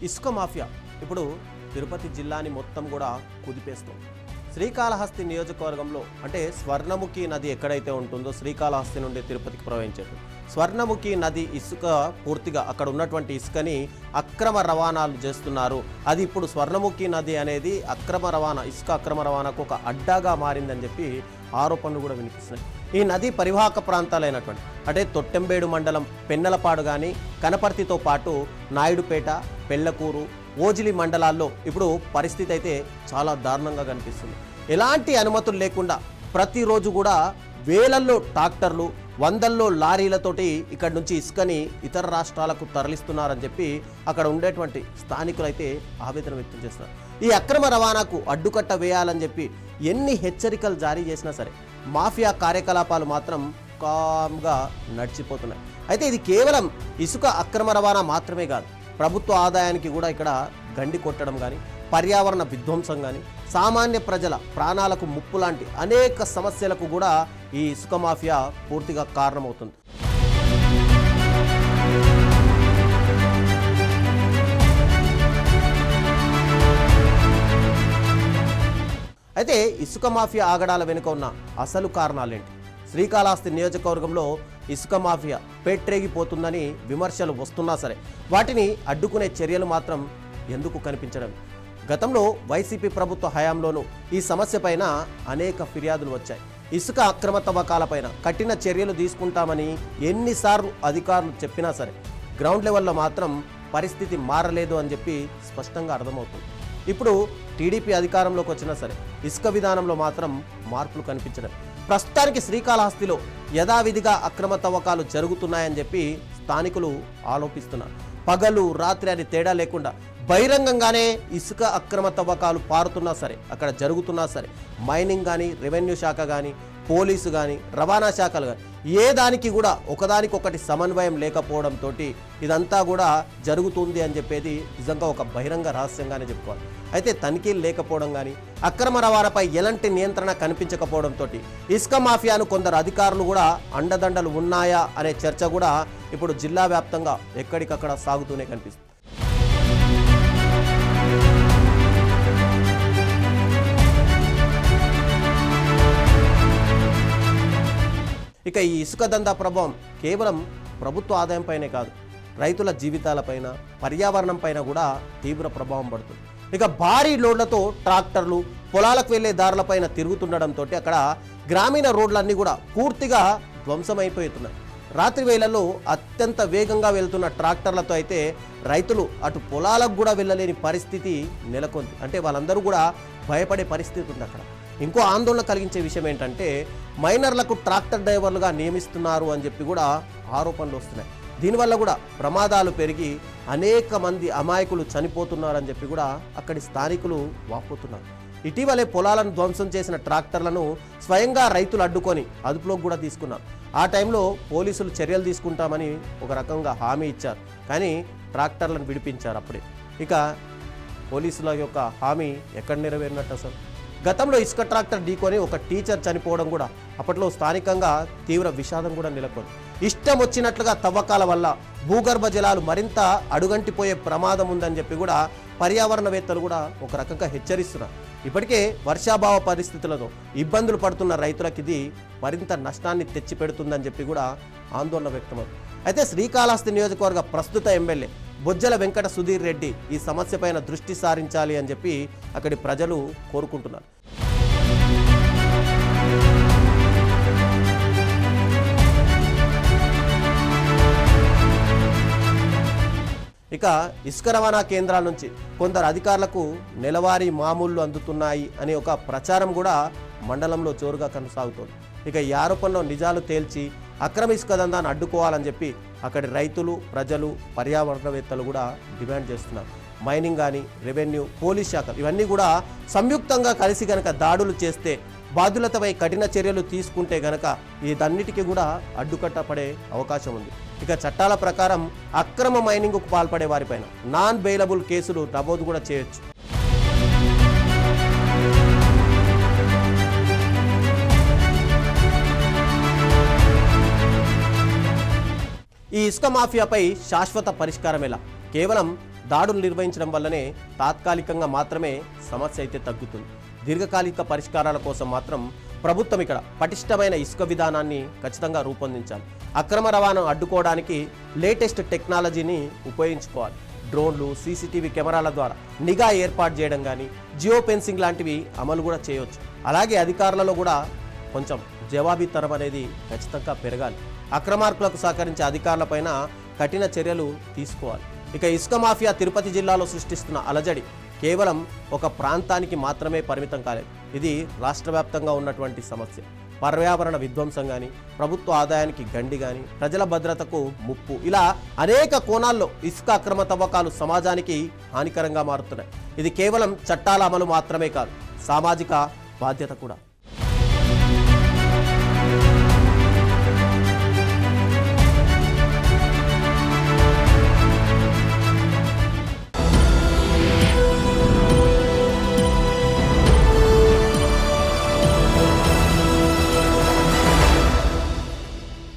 ఇసుక మాఫియా ఇప్పుడు తిరుపతి జిల్లాని మొత్తం కూడా కుదిపేస్తుంది. శ్రీకాళహస్తి నియోజకవర్గంలో అంటే స్వర్ణముఖి నది ఎక్కడైతే ఉంటుందో శ్రీకాళహస్తి నుండి తిరుపతికి ప్రవహించేది స్వర్ణముఖి నది ఇసుక పూర్తిగా అక్కడ ఉన్నటువంటి ఇసుకని అక్రమ రవాణాలు చేస్తున్నారు. అది ఇప్పుడు స్వర్ణముఖి నది అనేది ఇసుక అక్రమ రవాణాకు ఒక అడ్డాగా మారిందని చెప్పి ఆరోపణలు కూడా వినిపిస్తున్నాయి. ఈ నది పరివాహక ప్రాంతాలైనటువంటి అంటే తొట్టెంబేడు మండలం పెన్నెలపాడు కానీ కనపర్తితో పాటు నాయుడుపేట, పెళ్లకూరు, ఓజిలి మండలాల్లో ఇప్పుడు పరిస్థితి అయితే చాలా దారుణంగా కనిపిస్తుంది. ఎలాంటి అనుమతులు లేకుండా ప్రతిరోజు కూడా వేలల్లో ట్రాక్టర్లు, వందల్లో లారీలతోటి ఇక్కడ నుంచి ఇసుకని ఇతర రాష్ట్రాలకు తరలిస్తున్నారని చెప్పి అక్కడ ఉండేటువంటి స్థానికులైతే ఆవేదన వ్యక్తం చేస్తున్నారు. ఈ అక్రమ రవాణాకు అడ్డుకట్ట వేయాలని చెప్పి ఎన్ని హెచ్చరికలు జారీ చేసినా సరే మాఫియా కార్యకలాపాలు మాత్రం కామ్గా నడిచిపోతున్నాయి. అయితే ఇది కేవలం ఇసుక అక్రమ రవాణా మాత్రమే కాదు, ప్రభుత్వ ఆదాయానికి కూడా ఇక్కడ గండి కొట్టడం కానీ, పర్యావరణ విధ్వంసం కానీ, సామాన్య ప్రజల ప్రాణాలకు ముప్పు లాంటి అనేక సమస్యలకు కూడా ఈ ఇసుక మాఫియా పూర్తిగా కారణమవుతుంది. అయితే ఇసుక మాఫియా ఆగడాల వెనుక ఉన్న అసలు కారణాలేంటి? శ్రీకాళహస్తి నియోజకవర్గంలో ఇసుక మాఫియా పేట్రేగిపోతుందని విమర్శలు వస్తున్నా సరే వాటిని అడ్డుకునే చర్యలు మాత్రం ఎందుకు కనిపించడం? గతంలో వైసీపీ ప్రభుత్వ హయాంలోనూ ఈ సమస్యపైన అనేక ఫిర్యాదులు వచ్చాయి. ఇసుక అక్రమ తవ్వకాలపైన కఠిన చర్యలు తీసుకుంటామని ఎన్నిసార్లు అధికారులు చెప్పినా సరే గ్రౌండ్ లెవెల్లో మాత్రం పరిస్థితి మారలేదు అని చెప్పి స్పష్టంగా అర్థమవుతుంది. ఇప్పుడు టీడీపీ అధికారంలోకి వచ్చినా సరే ఇసుక విధానంలో మాత్రం మార్పులు కనిపించడం. ప్రస్తుతానికి శ్రీకాళహస్తిలో యథావిధిగా అక్రమ తవ్వకాలు జరుగుతున్నాయని చెప్పి స్థానికులు ఆరోపిస్తున్నారు. పగలు రాత్రి అని తేడా లేకుండా బహిరంగంగానే ఇసుక అక్రమ తవ్వకాలు పారుతున్నా సరే, అక్కడ జరుగుతున్నా సరే మైనింగ్ కానీ, రెవెన్యూ శాఖ కానీ, పోలీసు కానీ, రవాణా శాఖలు కానీ ఏ దానికి కూడా ఒకదానికొకటి సమన్వయం లేకపోవడంతో ఇదంతా కూడా జరుగుతుంది అని చెప్పేది నిజంగా ఒక బహిరంగ రహస్యంగానే చెప్పుకోవాలి. అయితే తనిఖీలు లేకపోవడం కానీ, అక్రమ రవాణాపై ఎలాంటి నియంత్రణ కనిపించకపోవడంతో ఇసుక మాఫియాను కొందరు అధికారులు కూడా అండదండలు ఉన్నాయా అనే చర్చ కూడా ఇప్పుడు జిల్లా వ్యాప్తంగా ఎక్కడికక్కడ సాగుతూనే కనిపిస్తుంది. ఇక ఈ ఇసుక దందా ప్రభావం కేవలం ప్రభుత్వ ఆదాయంపైనే కాదు, రైతుల జీవితాలపైన, పర్యావరణం పైన కూడా తీవ్ర ప్రభావం పడుతుంది. ఇక భారీ లోడ్లతో ట్రాక్టర్లు పొలాలకు వెళ్లే దారులపైన తిరుగుతుండడంతో అక్కడ గ్రామీణ రోడ్లన్నీ కూడా పూర్తిగా ధ్వంసమైపోతున్నాయి. రాత్రి వేళల్లో అత్యంత వేగంగా వెళ్తున్న ట్రాక్టర్లతో అయితే రైతులు అటు పొలాలకు కూడా వెళ్ళలేని పరిస్థితి నెలకొంది. అంటే వాళ్ళందరూ కూడా భయపడే పరిస్థితి ఉంది అక్కడ. ఇంకో ఆందోళన కలిగించే విషయం ఏంటంటే మైనర్లకు ట్రాక్టర్ డ్రైవర్లుగా నియమిస్తున్నారు అని చెప్పి కూడా ఆరోపణలు వస్తున్నాయి. దీనివల్ల కూడా ప్రమాదాలు పెరిగి అనేక మంది అమాయకులు చనిపోతున్నారని చెప్పి కూడా అక్కడి స్థానికులు వాపోతున్నారు. ఇటీవలే పొలాలను ధ్వంసం చేసిన ట్రాక్టర్లను స్వయంగా రైతులు అడ్డుకొని అదుపులోకి కూడా తీసుకున్నారు. ఆ టైంలో పోలీసులు చర్యలు తీసుకుంటామని ఒక రకంగా హామీ ఇచ్చారు, కానీ ట్రాక్టర్లను విడిపించారు అప్పుడే. ఇక పోలీసుల యొక్క హామీ ఎక్కడ నెరవేరినట్టు అసలు? గతంలో ఇసుక ట్రాక్టర్ ఢీకొని ఒక టీచర్ చనిపోవడం కూడా అప్పట్లో స్థానికంగా తీవ్ర విషాదం కూడా నెలకొంది. ఇష్టం వచ్చినట్లుగా తవ్వకాల వల్ల భూగర్భ జలాలు మరింత అడుగంటిపోయే ప్రమాదం ఉందని చెప్పి కూడా పర్యావరణవేత్తలు కూడా ఒక రకంగా హెచ్చరిస్తున్నారు. ఇప్పటికే వర్షాభావ పరిస్థితులతో ఇబ్బందులు పడుతున్న రైతులకు ఇది మరింత నష్టాన్ని తెచ్చిపెడుతుందని చెప్పి కూడా ఆందోళన వ్యక్తమవుతుంది. అయితే శ్రీకాళహస్తి నియోజకవర్గ ప్రస్తుత ఎమ్మెల్యే బొజ్జల వెంకట సుధీర్ రెడ్డి ఈ సమస్యపైన దృష్టి సారించాలి అని చెప్పి అక్కడి ప్రజలు కోరుకుంటున్నారు. ఇక ఇసుక రవాణా కేంద్రాల నుంచి కొందరు అధికారులకు నెలవారీ మామూళ్లు అందుతున్నాయి అనే ఒక ప్రచారం కూడా మండలంలో జోరుగా కొనసాగుతోంది. ఇక ఈ ఆరోపణలో నిజాలు తేల్చి అక్రమ ఇసుక దందాన్ని అడ్డుకోవాలని చెప్పి అక్కడి రైతులు, ప్రజలు, పర్యావరణవేత్తలు కూడా డిమాండ్ చేస్తున్నారు. మైనింగ్ కానీ, రెవెన్యూ, పోలీస్ శాఖలు ఇవన్నీ కూడా సంయుక్తంగా కలిసి గనక దాడులు చేస్తే, బాధ్యులతపై కఠిన చర్యలు తీసుకుంటే గనక ఇదన్నిటికీ కూడా అడ్డుకట్టపడే అవకాశం ఉంది. ఇక చట్టాల ప్రకారం అక్రమ మైనింగ్కు పాల్పడే వారిపైన నాన్ బెయిలబుల్ కేసులు నమోదు కూడా చేయొచ్చు. ఈ ఇసుక మాఫియాపై శాశ్వత పరిష్కారం ఎలా? కేవలం దాడులు నిర్వహించడం వల్లనే తాత్కాలికంగా మాత్రమే సమస్య అయితే తగ్గుతుంది. దీర్ఘకాలిక పరిష్కారాల కోసం మాత్రం ప్రభుత్వం ఇక్కడ పటిష్టమైన ఇసుక విధానాన్ని ఖచ్చితంగా రూపొందించాలి. అక్రమ రవాణా అడ్డుకోవడానికి లేటెస్ట్ టెక్నాలజీని ఉపయోగించుకోవాలి. డ్రోన్లు, సీసీటీవీ కెమెరాల ద్వారా నిఘా ఏర్పాటు చేయడం కానీ, జియో ఫెన్సింగ్ లాంటివి అమలు కూడా చేయవచ్చు. అలాగే అధికారులలో కూడా కొంచెం జవాబీతనం అనేది ఖచ్చితంగా పెరగాలి. అక్రమార్కులకు సహకరించే అధికారులపైన కఠిన చర్యలు తీసుకోవాలి. ఇక ఇసుక మాఫియా తిరుపతి జిల్లాలో సృష్టిస్తున్న అలజడి కేవలం ఒక ప్రాంతానికి మాత్రమే పరిమితం కాలేదు. ఇది రాష్ట్ర వ్యాప్తంగా ఉన్నటువంటి సమస్య. పర్యావరణ విధ్వంసం కానీ, ప్రభుత్వ ఆదాయానికి గండి కానీ, ప్రజల భద్రతకు ముప్పు, ఇలా అనేక కోణాల్లో ఇసుక అక్రమ తవ్వకాలు సమాజానికి హానికరంగా మారుతున్నాయి. ఇది కేవలం చట్టాల అమలు మాత్రమే కాదు, సామాజిక బాధ్యత కూడా.